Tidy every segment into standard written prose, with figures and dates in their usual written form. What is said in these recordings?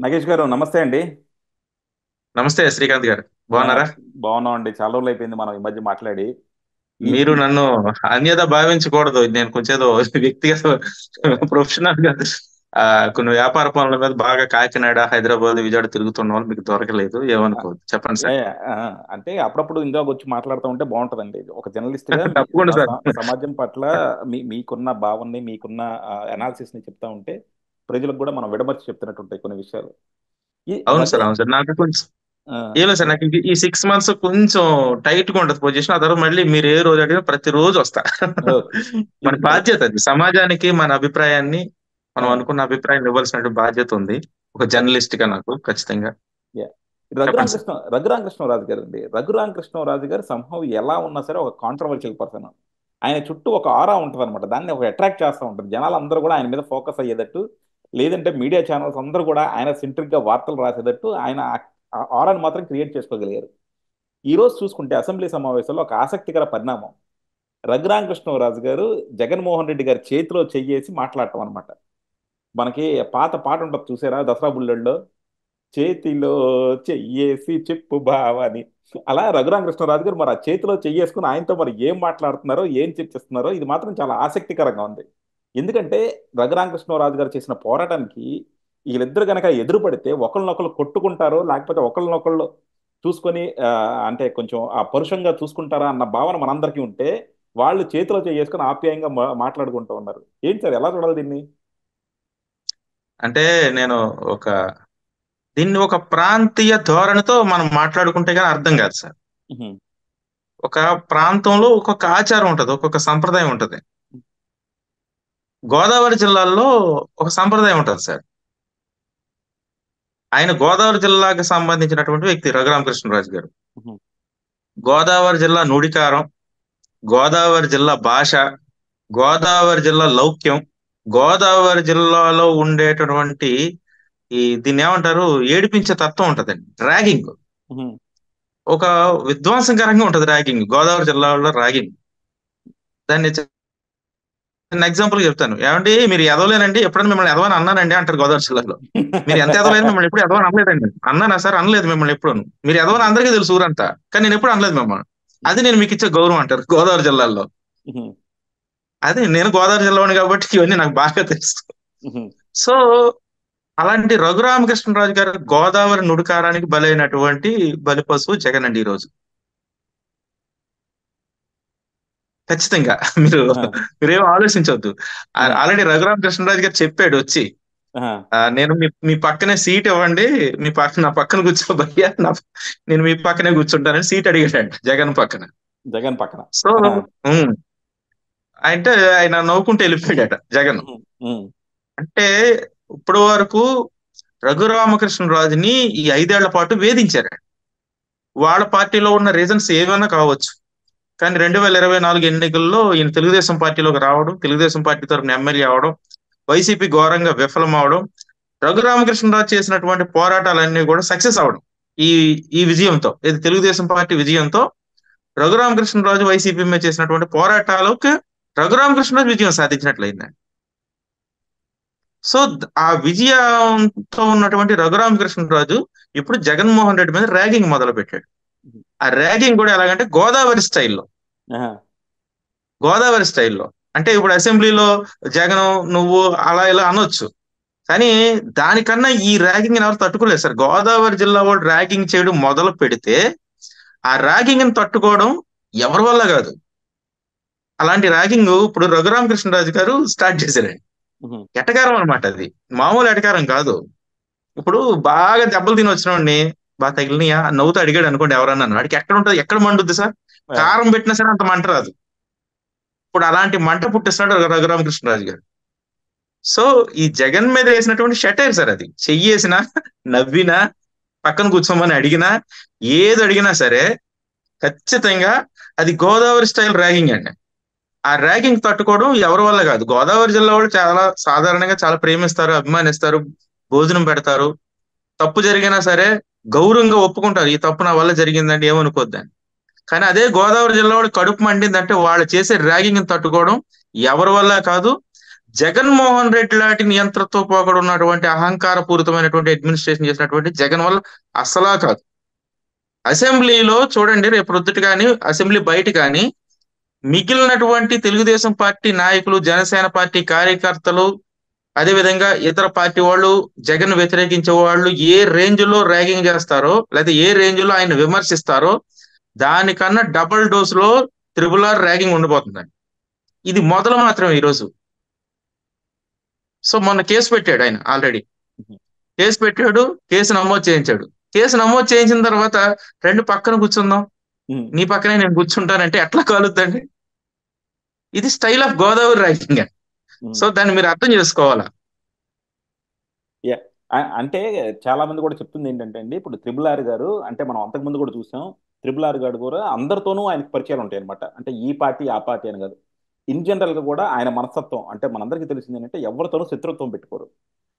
నగేష్ గారు నమస్తే అండి. నమస్తే శ్రీకాంత్ గారు. ఆ, బాగున్నారా? బాగున్నాం అండి. చాలా రోజులు అయిపోయింది మనం ఈ మధ్య మాట్లాడి. ఈ మీరు ఈ- నన్ను అన్యదా భావించకూడదు. నేను కొంచెం ఏదో వ్యక్తిగత ప్రొఫెషనల్ గా ఆ, కొన్ని వ్యాపార పనుల మీద బాగా కాకినాడ, హైదరాబాద్, విజయవాడ తిరుగుతున్న వాళ్ళు మీకు దొరకలేదు. ఏమనుకోవద్దు. చెప్పండి ఏ సార్. ఆ, అంటే అప్పుడప్పుడు ఇంకా వచ్చి మాట్లాడుతూ ఉంటే బాగుంటదండి. ఒక జర్నలిస్ట్ గా తప్పకుండా సార్. సమాజం పట్ల మీకున్న భావనని, మీకున్న అనాలిసిస్ ని చెప్తా ఉంటే ప్రజలకు కూడా మనం విడమర్చి చెప్తున్నట్టు ఉంటాయి కొన్ని విషయాలు. ఈ అవును రఘు సార్, అవును సార్. నాకు కొంచెం ఆ, ఏం లేదు సార్. యా, నాకు ఈ 6 మంత్స్ కొంచెం టైట్ గా ఉంటది పొజిషన్. ఆ తర్వాత మళ్ళీ మీరు ఏ రోజు అడిగినా ప్రతి రోజు వస్తా. ఓకే. మన బాధ్యత అది. సమాజానికి మన అభిప్రాయాన్ని, ఆ, మనం అనుకున్న అభిప్రాయం ఇవ్వాల్సిన బాధ్యత ఉంది. ఒక యా, జర్నలిస్ట్ గా నాకు ఖచ్చితంగా. యా. చెప్పండి సార్. రఘురామకృష్ణరాజు గారు అండి. రఘురామకృష్ణరాజు గారు సంభవం ఎలా ఉన్నా సరే ఒక కాంట్రవర్షియల్ పర్సన్. ఆయన చుట్టూ ఒక ఆరా ఉంటుంది అనమాట. దాన్ని ఒక అట్రాక్ట్ చేస్తూ ఉంటుంది. జనాలు అందరూ కూడా ఆయన మీద ఫోకస్ అయ్యేటట్టు, లేదంటే మీడియా ఛానల్స్ అందరూ కూడా ఆయన సెంట్రిక్ గా వార్తలు రాసేటట్టు ఆయన ఆ ఆరాని మాత్రం క్రియేట్ చేసుకోగలిగారు. ఈ రోజు చూసుకుంటే అసెంబ్లీ సమావేశంలో ఒక ఆసక్తికర పరిణామం. రఘురామకృష్ణరాజు గారు జగన్మోహన్ రెడ్డి గారి చేతిలో చెయ్యేసి మాట్లాడటం అనమాట. మనకి పాత పాట ఉంటుంది చూసారా, దసరా బుల్లెడ్లో, చేతిలో చెయ్యేసి చెప్పు బావా అని. అలా రఘురామకృష్ణరాజు గారు మరి ఆ చేతిలో చెయ్యేసుకుని ఆయనతో మరి ఏం మాట్లాడుతున్నారో, ఏం చర్చిస్తున్నారో ఇది మాత్రం చాలా ఆసక్తికరంగా ఉంది. ఎందుకంటే రఘురామకృష్ణరాజు గారు చేసిన పోరాటానికి వీళ్ళిద్దరు కనుక ఎదురు పడితే ఒకళ్ళనొకళ్ళు కొట్టుకుంటారో, లేకపోతే ఒకళ్ళనొకళ్ళు చూసుకొని అంటే కొంచెం ఆ పరుషంగా చూసుకుంటారా అన్న భావన మనందరికీ ఉంటే, వాళ్ళు చేతిలో చేసుకుని ఆప్యాయంగా మాట్లాడుకుంటూ ఉన్నారు. ఏంటి సార్, ఎలా చూడాలి దీన్ని? అంటే నేను ఒక దీన్ని ఒక ప్రాంతీయ ధోరణితో మనం మాట్లాడుకుంటే గానీ అర్థం కాదు సార్. ఉహు, ఒక ప్రాంతంలో ఒక్కొక్క ఆచారం ఉంటది. ఒక్కొక్క సంప్రదాయం ఉంటది. గోదావరి జిల్లాల్లో ఒక సంప్రదాయం ఉంటది సార్. ఆయన గోదావరి జిల్లాకి సంబంధించినటువంటి వ్యక్తి రఘురామకృష్ణరాజు గారు. ఉహు, గోదావరి జిల్లా నుడికారం, గోదావరి జిల్లా భాష, గోదావరి జిల్లా లౌక్యం, గోదావరి జిల్లాలో ఉండేటటువంటి దీన్ని ఏమంటారు, ఏడిపించే తత్వం ఉంటదండి, ర్యాగింగ్. ఉహు. ఒక విధ్వంసకరంగా ఉంటది ర్యాగింగ్, గోదావరి జిల్లాలో ర్యాగింగ్. దాన్ని చిన్న ఎగ్జాంపుల్ చెప్తాను. ఏమండి మీరు ఎదవలేనండి, ఎప్పుడైనా మిమ్మల్ని ఎదవని అన్నానండి అంటారు గోదావరి జిల్లాలో. మీరు ఎంత ఎదవలేదు, మిమ్మల్ని ఎప్పుడు ఎదవని అనలేదండి. అన్నానా సార్? అనలేదు మిమ్మల్ని ఎప్పుడు. మీరు ఎదవని అందరికీ తెలుసు ఊరంతా, కానీ నేను ఎప్పుడు అనలేదు మిమ్మల్ని. అది నేను మీకు ఇచ్చే గౌరవం అంటారు గోదావరి జిల్లాలో. ఉహు, అదే నేను గోదావరి జిల్లాని కాబట్టి ఇవన్నీ నాకు బాగా తెలుసు. ఉహు. సో అలాంటి రఘురామకృష్ణరాజు గారు గోదావరి నుడికారానికి బలైనటువంటి బలిపశువు జగన్ అండి ఈ రోజు. ఖచ్చితంగా. మీరు ఆహా, మీరేం ఆలోచించవద్దు. ఆహా, ఆల్రెడీ రఘురామకృష్ణరాజు గారు చెప్పాడు వచ్చి, ఆహా. నేను మీ పక్కనే సీట్ ఇవ్వండి, నా పక్కన కూర్చో భయ్యా, నేను మీ పక్కనే కూర్చుంటానని సీట్ అడిగాడంట జగన్ పక్కన. జగన్ పక్కన. సో ఆహా. ఉమ్, అంటే ఆయన నవ్వుకుంటూ వెళ్ళిపోయాడట జగన్. ఉహు, ఉహు, అంటే ఇప్పటి వరకు రఘురామకృష్ణరాజుని ఈ 5 ఏళ్ల పాటు వేధించారు. వాళ్ళ పార్టీలో ఉన్న రీజన్స్ ఏమైనా కావచ్చు, కానీ 2024 ఎన్నికల్లో ఈయన తెలుగుదేశం పార్టీలోకి రావడం, తెలుగుదేశం పార్టీ తరఫున ఎమ్మెల్యే అవడం, వైసీపీ ఘోరంగా విఫలం అవడం, రఘురామకృష్ణరాజు చేసినటువంటి పోరాటాలన్నీ కూడా సక్సెస్ అవడం, ఈ ఈ విజయంతో, ఇది తెలుగుదేశం పార్టీ విజయంతో, రఘురామకృష్ణరాజు వైసీపీ మీద చేసినటువంటి పోరాటాలకు రఘురామకృష్ణరాజు విజయం సాధించినట్లయింది. సో ఆ విజయంతో ఉన్నటువంటి రఘురామకృష్ణరాజు ఇప్పుడు జగన్మోహన్ రెడ్డి మీద ర్యాగింగ్ మొదలు పెట్టాడు. ఉహు. ఆ ర్యాగింగ్ కూడా ఎలాగంటే గోదావరి స్టైల్లో. ఆహా. గోదావరి స్టైల్లో అంటే ఇప్పుడు అసెంబ్లీలో జగన్ నువ్వు అలా ఇలా అనొచ్చు, కానీ దానికన్నా ఈ ర్యాగింగ్ ఎవరు తట్టుకోలేదు సార్. గోదావరి జిల్లా వాళ్ళు ర్యాగింగ్ చేయడం మొదలు పెడితే ఆ ర్యాగింగ్ ని తట్టుకోవడం ఎవరి వల్ల కాదు. అలాంటి ర్యాగింగ్ ఇప్పుడు రఘురామకృష్ణరాజు గారు స్టార్ట్ చేశారండి. ఉహు. ఎటకారం అనమాట అది, మామూలు ఎటకారం కాదు. ఇప్పుడు బాగా దెబ్బలు తిని వచ్చినోడిని, బాగా తగిలినయా నవ్వుతూ అడిగాడు అనుకోండి ఎవరన్నా, వాడికి ఎక్కడ ఉంటది, ఎక్కడ మండుద్ది సార్? ఆ, కారం పెట్టినా సరే అంత మంట రాదు. ఇప్పుడు అలాంటి మంట పుట్టిస్తున్నాడు రఘురామకృష్ణరాజు గారు. సో ఈ జగన్ మీద వేసినటువంటి షటైర్ సార్ అది. చెయ్యేసినా, నవ్వినా, పక్కన కూర్చోమని అడిగినా, ఏది అడిగినా సరే ఖచ్చితంగా అది గోదావరి స్టైల్ ర్యాగింగ్ అండి. ఆ ర్యాగింగ్ తట్టుకోవడం ఎవరి వల్ల కాదు. గోదావరి జిల్లా వాళ్ళు చాలా సాధారణంగా చాలా ప్రేమిస్తారు, అభిమానిస్తారు, భోజనం పెడతారు. తప్పు జరిగినా సరే గౌరవంగా ఒప్పుకుంటారు, ఈ తప్పు నా వల్ల జరిగిందండి ఏమనుకోద్దని. కానీ అదే గోదావరి జిల్లా వాడు కడుపు మండిందంటే వాళ్ళు చేసే ర్యాగింగ్ తట్టుకోవడం ఎవరి వల్ల కాదు. జగన్మోహన్ రెడ్డి లాంటి నియంత్రణతో పోకడ ఉన్నటువంటి అహంకార పూరితమైనటువంటి అడ్మినిస్ట్రేషన్ చేసినటువంటి జగన్ వల్ల అసలా కాదు. అసెంబ్లీలో చూడండి, రేపు ప్రొద్దుట కానీ అసెంబ్లీ బయట కానీ మిగిలినటువంటి తెలుగుదేశం పార్టీ నాయకులు, జనసేన పార్టీ కార్యకర్తలు, అదేవిధంగా ఇతర పార్టీ వాళ్ళు, జగన్ వ్యతిరేకించే వాళ్ళు ఏ రేంజ్ లో ర్యాగింగ్ చేస్తారో, లేదా ఏ రేంజ్ లో ఆయన విమర్శిస్తారో దానికన్నా డబుల్ డోస్ లో త్రిబుల్ ఆర్ ర్యాగింగ్ ఉండబోతుందండి. ఇది మొదలు మాత్రమే ఈరోజు. సో మొన్న కేసు పెట్టాడు ఆయన, ఆల్రెడీ కేసు పెట్టాడు, కేసు నమోదు చేయించాడు. కేసు నమోదు చేయించిన తర్వాత రెండు పక్కన కూర్చుందాం, నీ పక్కనే నేను కూర్చుంటానంటే ఎట్లా కాలుద్దండి? ఇది style of Godavari ragging. So దాన్ని మీరు అర్థం చేసుకోవాలా. అంటే చాలా మంది కూడా చెప్తుంది ఏంటంటే అండి, ఇప్పుడు త్రిబుల్ ఆర్ గారు అంటే మనం అంతకుముందు కూడా చూసాం, త్రిబుల్ ఆర్ గారు కూడా అందరితోనూ ఆయనకు పరిచయాలు ఉంటాయి అనమాట. అంటే ఈ పార్టీ ఆ పార్టీ అని కాదు, ఇన్ జనరల్ గా కూడా ఆయన మనస్తత్వం అంటే మనందరికీ తెలిసింది ఏంటంటే ఎవరితోనూ శత్రుత్వం పెట్టుకోరు.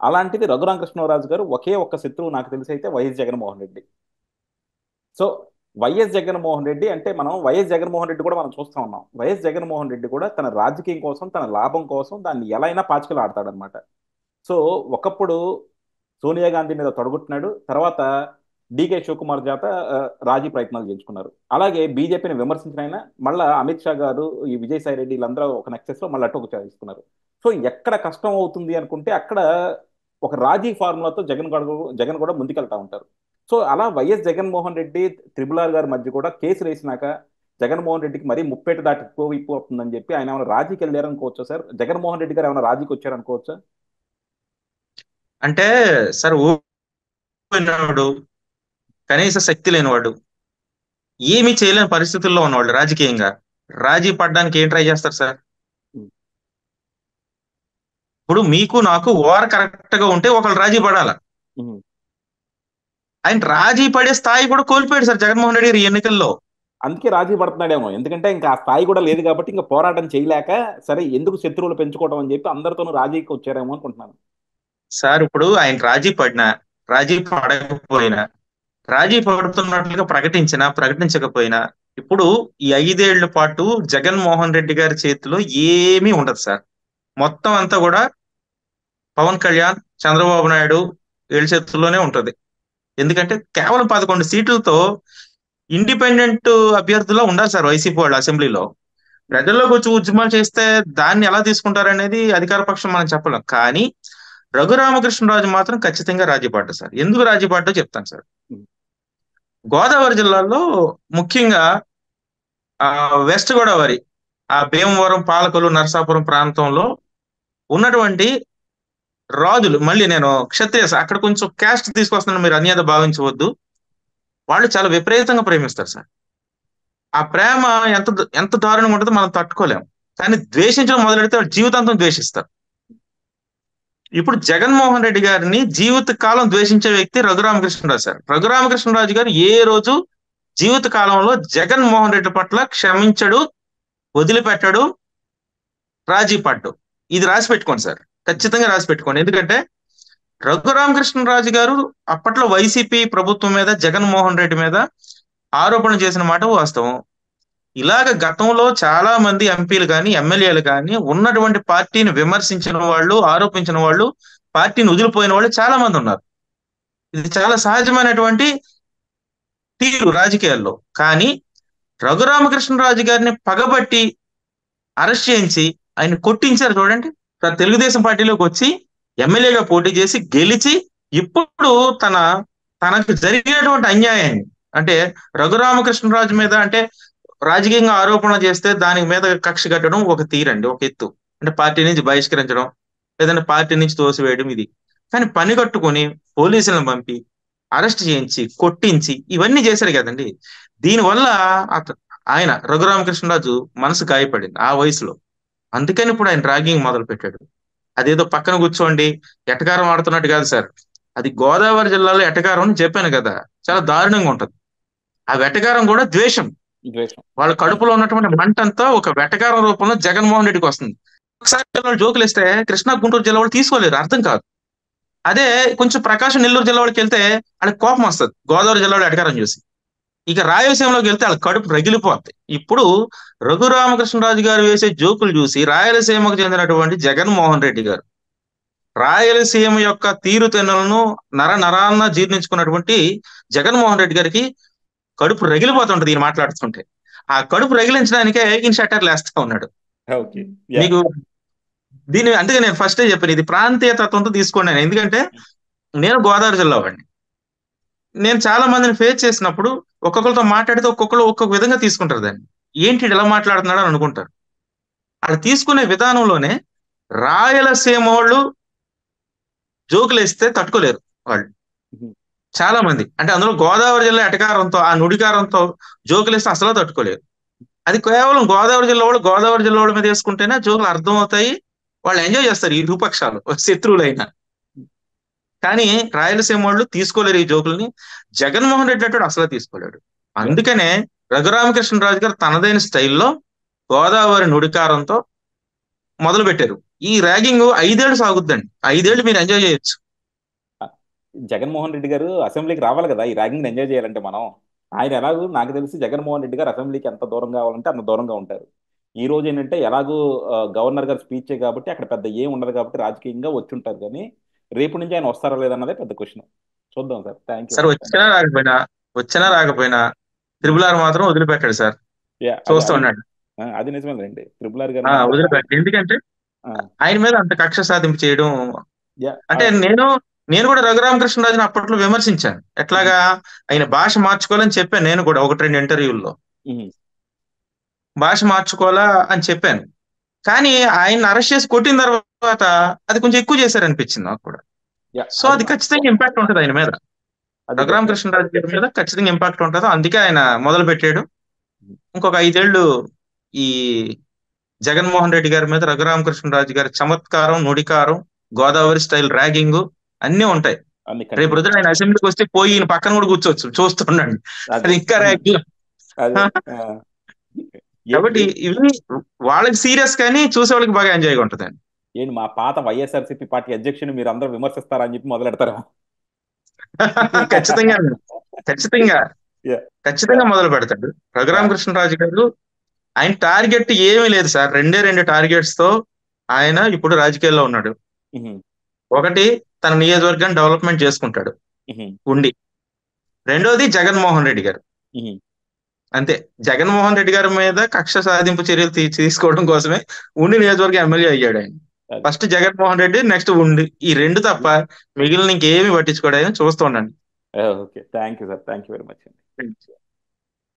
అలాంటిది రఘురామకృష్ణరాజు గారు ఒకే ఒక్క శత్రువు నాకు తెలిసి అయితే YS Jaganmohan Reddy. So YS Jaganmohan Reddy అంటే మనం వైఎస్ జగన్మోహన్ రెడ్డి కూడా మనం చూస్తా ఉన్నాం. వైఎస్ జగన్మోహన్ రెడ్డి కూడా తన రాజకీయం కోసం, తన లాభం కోసం దాన్ని ఎలా అయినా పాచికలు ఆడతాడనమాట. సో ఒకప్పుడు సోనియా గాంధీ మీద తొడగొట్టినాడు, తర్వాత డికే శివకుమార్ చేత రాజీ ప్రయత్నాలు చేయించుకున్నారు. అలాగే బీజేపీని విమర్శించిన ఆయన మళ్ళీ అమిత్ షా గారు, ఈ విజయసాయి రెడ్డి వీళ్ళందరూ ఒక నెక్సెస్ లో మళ్ళీ అటు ఇస్తున్నారు. సో ఎక్కడ కష్టం అవుతుంది అనుకుంటే అక్కడ ఒక రాజీ ఫార్ములాతో జగన్ కూడా ముందుకెళ్తా ఉంటారు. సో అలా YS Jaganmohan Reddy triple R గారి మధ్య కూడా కేసులు వేసినాక జగన్మోహన్ రెడ్డికి మరీ ముప్పేట దాటి పోయిపోతుందని చెప్పి ఆయన ఏమైనా రాజీకి వెళ్ళారనుకోవచ్చా సార్? జగన్మోహన్ రెడ్డి గారు ఏమైనా రాజీకి వచ్చారనుకోవచ్చా? అంటే సార్, ఊపినాడు, కనీస శక్తి లేనివాడు, ఏమీ చేయలేని పరిస్థితుల్లో ఉన్నవాళ్ళు రాజకీయంగా రాజీ పడడానికి ఏం ట్రై చేస్తారు సార్? ఇప్పుడు మీకు నాకు ఓవర్ కరెక్ట్ గా ఉంటే ఒకళ్ళు రాజీ పడాలా. ఆయన రాజీ పడే స్థాయి కూడా కోల్పోయాడు సార్ జగన్మోహన్ రెడ్డి గారు ఈ ఎన్నికల్లో. అందుకే రాజీ పడుతున్నాడేమో, ఎందుకంటే ఇంకా ఆ స్థాయి కూడా లేదు కాబట్టి ఇంకా పోరాటం చేయలేక సరే ఎందుకు శత్రువులు పెంచుకోవడం అని చెప్పి అందరితోనూ రాజీకి వచ్చారేమో అనుకుంటున్నాను సార్. ఇప్పుడు ఆయన రాజీ పడినా, రాజీ పడకపోయినా, రాజీ పడుతున్నట్లుగా ప్రకటించినా ప్రకటించకపోయినా, ఇప్పుడు ఈ 5 ఏళ్ల పాటు జగన్మోహన్ రెడ్డి గారి చేతిలో ఏమీ ఉండదు సార్. మొత్తం అంతా కూడా పవన్ కళ్యాణ్, చంద్రబాబు నాయుడు వీళ్ళ చేతుల్లోనే ఉంటది. ఎందుకంటే కేవలం 11 సీట్లతో ఇండిపెండెంట్ అభ్యర్థుల్లో ఉండాలి సార్ వైసీపీ వాళ్ళు అసెంబ్లీలో. ప్రజల్లోకి వచ్చి ఉద్యమాలు చేస్తే దాన్ని ఎలా తీసుకుంటారనేది అధికార పక్షం మనం చెప్పలేం. కానీ రఘురామకృష్ణరాజు మాత్రం ఖచ్చితంగా రాజీ పడ్డా సార్. ఎందుకు రాజీ పడ్డో చెప్తాను సార్. గోదావరి జిల్లాలో ముఖ్యంగా వెస్ట్ గోదావరి, ఆ భీమవరం, పాలకొల్లు, నరసాపురం ప్రాంతంలో ఉన్నటువంటి రాజులు, మళ్ళీ నేను క్షత్రియస్, అక్కడ కొంచెం క్యాస్ట్ తీసుకొస్తున్నాను, మీరు అన్యత భావించవద్దు, వాళ్ళు చాలా విపరీతంగా ప్రేమిస్తారు సార్. ఆ ప్రేమ ఎంత ఎంత దారుణంగా ఉంటుందో మనం తట్టుకోలేం. కానీ ద్వేషించడం మొదలెడితే వాళ్ళు జీవితాంతం ద్వేషిస్తారు. ఇప్పుడు జగన్మోహన్ రెడ్డి గారిని జీవిత కాలం ద్వేషించే వ్యక్తి రఘురామకృష్ణరాజు సార్. రఘురామకృష్ణరాజు గారు ఏ రోజు జీవిత కాలంలో జగన్మోహన్ రెడ్డి పట్ల క్షమించడు, వదిలిపెట్టడు, రాజీ పడ్డు. ఇది రాసి పెట్టుకోండి సార్, ఖచ్చితంగా రాసి పెట్టుకోండి. ఎందుకంటే రఘురామకృష్ణరాజు గారు అప్పట్లో వైసీపీ ప్రభుత్వం మీద, జగన్మోహన్ రెడ్డి మీద ఆరోపణ చేసిన మాట వాస్తవం. ఇలాగ గతంలో చాలా మంది ఎంపీలు కానీ ఎమ్మెల్యేలు కానీ ఉన్నటువంటి పార్టీని విమర్శించిన వాళ్ళు, ఆరోపించిన వాళ్ళు, పార్టీని వదిలిపోయిన వాళ్ళు చాలా మంది ఉన్నారు. ఇది చాలా సహజమైనటువంటి తీరు రాజకీయాల్లో. కానీ రఘురామకృష్ణరాజు గారిని పగబట్టి అరెస్ట్ చేయించి ఆయన కొట్టించారు చూడండి. తెలుగుదేశం పార్టీలోకి వచ్చి ఎమ్మెల్యేగా పోటీ చేసి గెలిచి ఇప్పుడు తనకు జరిగినటువంటి అన్యాయాన్ని, అంటే రఘురామకృష్ణరాజు మీద అంటే రాజకీయంగా ఆరోపణ చేస్తే దాని మీద కక్ష కట్టడం ఒక తీరండి, ఒక ఎత్తు. అంటే పార్టీ నుంచి బహిష్కరించడం, లేదంటే పార్టీ నుంచి తోసివేయడం ఇది. కానీ పని కట్టుకొని పోలీసులను పంపి అరెస్ట్ చేయించి కొట్టించి ఇవన్నీ చేశారు కదండి. దీనివల్ల ఆయన రఘురామకృష్ణరాజు మనసు గాయపడింది ఆ వయసులో. అందుకని ఇప్పుడు ఆయన ర్యాగింగ్ మొదలు పెట్టాడు. అదేదో పక్కన కూర్చోండి ఎటకారం ఆడుతున్నట్టు కాదు సార్. అది గోదావరి జిల్లాలో ఎటకారం అని చెప్పాను కదా, చాలా దారుణంగా ఉంటది. ఆ వెటకారం కూడా ద్వేషం. వాళ్ళ కడుపులో ఉన్నటువంటి మంట అంతా ఒక వెటకారం రూపంలో జగన్మోహన్ రెడ్డికి వస్తుంది. ఒకసారి జోకులు ఇస్తే కృష్ణా గుంటూరు జిల్లా వాళ్ళు తీసుకోలేరు, అర్థం కాదు. అదే కొంచెం ప్రకాశం నెల్లూరు జిల్లా వాళ్ళకి వెళ్తే వాళ్ళకి కోపం వస్తుంది గోదావరి జిల్లాలో ఎటకారం చూసి. ఇక రాయలసీమలోకి వెళ్తే వాళ్ళ కడుపు రగిలిపోద్ది. ఇప్పుడు రఘురామకృష్ణరాజు గారు వేసే జోకులు చూసి రాయలసీమకు చెందినటువంటి జగన్మోహన్ రెడ్డి గారు, రాయలసీమ యొక్క తీరుతెన్నులను నరాన్న జీర్ణించుకున్నటువంటి జగన్మోహన్ రెడ్డి గారికి కడుపు రగిలిపోతుంటది ఈయన మాట్లాడుతుంటే. ఆ కడుపు రగిలించడానికే ఈయన షట్టర్లు వేస్తా ఉన్నాడు. ఓకే. యా. మీకు దీని అందుకే నేను ఫస్టే చెప్పాను, ఇది ప్రాంతీయ తత్వంతో తీసుకోండి అని. ఎందుకంటే నేను గోదావరి జిల్లా వాడిని. నేను చాలా మందిని ఫేస్ చేసినప్పుడు ఒక్కొక్కరితో మాట్లాడితే ఒక్కొక్కరు ఒక్కొక్క విధంగా తీసుకుంటారు దాన్ని. ఏంటి వీడు ఇలా మాట్లాడుతున్నాడు అని అనుకుంటారు. అలా తీసుకునే విధానంలోనే రాయలసీమ వాళ్ళు జోకులు వేస్తే తట్టుకోలేరు వాళ్ళు. ఉహుం. చాలా మంది అంటే అందులో గోదావరి జిల్లా ఎటకారంతో ఆ నుడికారంతో జోకులు వేస్తే అసలు తట్టుకోలేరు. అది కేవలం గోదావరి జిల్లా వాళ్ళ మీద వేసుకుంటేనే జోకులు అర్థం అవుతాయి, వాళ్ళు ఎంజాయ్ చేస్తారు ఈ ఇరుపక్షాలు శత్రువులైనా. కానీ రాయలసీమ వాళ్ళు తీసుకోలేరు ఈ జోకుల్ని. జగన్మోహన్ రెడ్డి అంటాడు అసలు తీసుకోలేడు. యా. అందుకనే రఘురామకృష్ణరాజు గారు తనదైన స్టైల్లో గోదావరి నుడికారంతో మొదలు పెట్టారు. ఈ ర్యాగింగ్ 5 ఏళ్ళు సాగుద్దండి. 5 ఏళ్ళు మీరు ఎంజాయ్ చేయొచ్చు. జగన్మోహన్ రెడ్డి గారు అసెంబ్లీకి రావాలి కదా ఈ ర్యాగింగ్ ఎంజాయ్ చేయాలంటే మనం. ఆయన ఎలాగూ నాకు తెలిసి జగన్మోహన్ రెడ్డి గారు అసెంబ్లీకి ఎంత దూరం కావాలంటే అంత దూరంగా ఉంటారు. ఈ రోజు ఏంటంటే ఎలాగూ గవర్నర్ గారు స్పీచే కాబట్టి అక్కడ పెద్ద ఏం ఉండదు కాబట్టి రాజకీయంగా వచ్చి ఉంటారు. కానీ రేపు నుంచి ఆయన వస్తారా లేదన్నదే పెద్ద క్వశ్చన్. చూద్దాం సార్. Thank you. సార్ వచ్చినా రాకపోయినా త్రిబుల్ ఆర్ మాత్రం వదిలిపెట్టాడు సార్. యా, అది చూస్తూ అది ఉన్నాడు. అది నిజమేనండి. త్రిపుల్ ఆర్ గారు మాత్రం వదిలిపెట్టాడు. ఎందుకంటే ఆ, ఆయన మీద అంత కక్ష సాధింపు చేయడం. యా, అంటే నేను కూడా రఘురామకృష్ణరాజుని అప్పట్లో విమర్శించాను. ఎట్లాగా ఆయన భాష మార్చుకోవాలని చెప్పాను. నేను కూడా 1-2 ఇంటర్వ్యూల్లో ఉహు, భాష మార్చుకోవాలా అని చెప్పాను. కానీ ఆయన అరెస్ట్ చేసి కొట్టిన తర్వాత అది కొంచెం ఎక్కువ చేశారనిపించింది నాకు కూడా. యా, సో అది అది ఖచ్చితంగా ఇంపాక్ట్ ఉంటుంది ఆయన మీద. అది బెటర్. రఘురామకృష్ణరాజు గారి మీద ఖచ్చితంగా ఇంపాక్ట్ ఉంటుంది. అందుకే ఆయన మొదలు పెట్టాడు. ఇంకొక 5 ఏళ్ళు ఈ జగన్మోహన్ రెడ్డి గారి మీద రఘురామకృష్ణరాజు గారి చమత్కారం, నుడికారం, గోదావరి స్టైల్ ర్యాగింగ్ అన్నీ ఉంటాయి. అన్ని రేపు కంటిన్యూ. పొద్దున ఆయన అసెంబ్లీకి వస్తే పోయి ఈయన పక్కన కూడా కూర్చోవచ్చు, చూస్తుండండి. అది అది ఇంకా ర్యాగింగ్. అది కాబట్టి ఇవి వాళ్ళకి సీరియస్ కానీ చూసే వాళ్ళకి బాగా ఎంజాయ్గా ఉంటుందండి. ఏంటి మా పాత వైఎస్ఆర్సీపీ పార్టీ అధ్యక్షుని మీరు అందరూ విమర్శిస్తారా అని చెప్పి మొదలెడతారా? ఖచ్చితంగా ఖచ్చితంగా యా, ఖచ్చితంగా మొదలు పెడతాడు యా. రఘురామకృష్ణరాజు గారు. ఆయన టార్గెట్ ఏమీ లేదు సార్. 2 టార్గెట్స్ తో ఆయన ఇప్పుడు రాజకీయాల్లో ఉన్నాడు. ఉహు, ఒకటి, తన నియోజకవర్గాన్ని డెవలప్మెంట్ చేసుకుంటాడు ఉహు, ఉండి. రెండోది జగన్మోహన్ రెడ్డి గారు. ఉహు. అంతే. జగన్మోహన్ రెడ్డి గారి మీద కక్ష సాధింపు చర్యలు తీసుకోవడం కోసమే ఉండి నియోజకవర్గ ఎమ్మెల్యే అయ్యాడు ఆయన. అది. ఫస్ట్ జగన్మోహన్ రెడ్డి, నెక్స్ట్ ఉండి. ఈ 2 తప్ప మిగిలిన ఇంకేమి పట్టించుకోవడం చూస్తూ ఉండండి. Okay. Thank you sir. Thank you very much అండి.